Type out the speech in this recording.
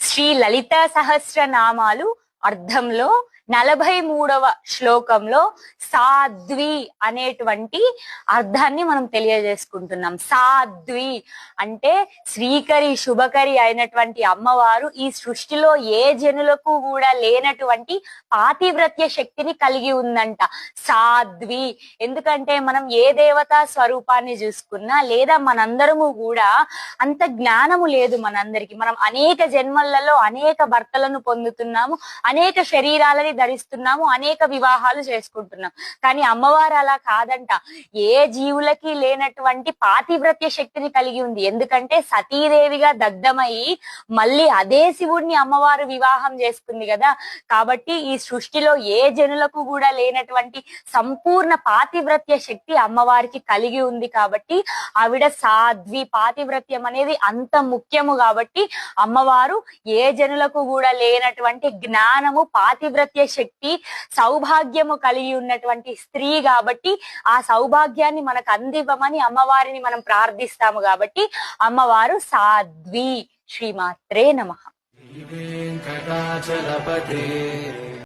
శ్రీ లలిత సహస్రనామాలు అర్థంలో 43వ శ్లోకంలో సాధ్వి అనేటువంటి అర్థాన్ని మనం తెలియజేసుకుంటున్నాం. సాధ్వి అంటే శ్రీకరి శుభకరి అయినటువంటి అమ్మవారు ఈ సృష్టిలో ఏ జనులకు కూడా లేనటువంటి పాతివ్రత్య శక్తిని కలిగి ఉందంట. సాధ్వి ఎందుకంటే మనం ఏ దేవతా స్వరూపాన్ని చూసుకున్నా లేదా మనందరము కూడా అంత జ్ఞానము లేదు మనందరికి. మనం అనేక జన్మలలో అనేక భర్తలను పొందుతున్నాము, అనేక శరీరాలని ధరిస్తున్నాము, అనేక వివాహాలు చేసుకుంటున్నాం. కానీ అమ్మవారు అలా కాదంట. ఏ జీవులకి లేనటువంటి పాతివ్రత్య శక్తిని కలిగి ఉంది. ఎందుకంటే సతీదేవిగా దగ్ధమయ్యి మళ్ళీ అదే శివుడిని అమ్మవారు వివాహం చేసుకుంది కదా. కాబట్టి ఈ సృష్టిలో ఏ జనులకు కూడా లేనటువంటి సంపూర్ణ పాతివ్రత్య శక్తి అమ్మవారికి కలిగి ఉంది. కాబట్టి ఆవిడ సాధ్వి. పాతివ్రత్యం అనేది అంత ముఖ్యము కాబట్టి అమ్మవారు ఏ జనులకు కూడా లేనటువంటి జ్ఞానము, పాతివ్రత్య శక్తి, సౌభాగ్యము కలిగి ఉన్నటువంటి స్త్రీ కాబట్టి ఆ సౌభాగ్యాన్ని మనకు అందివ్వమని అమ్మవారిని మనం ప్రార్థిస్తాము. కాబట్టి అమ్మవారు సాధ్వి. శ్రీమాత్రే నమః.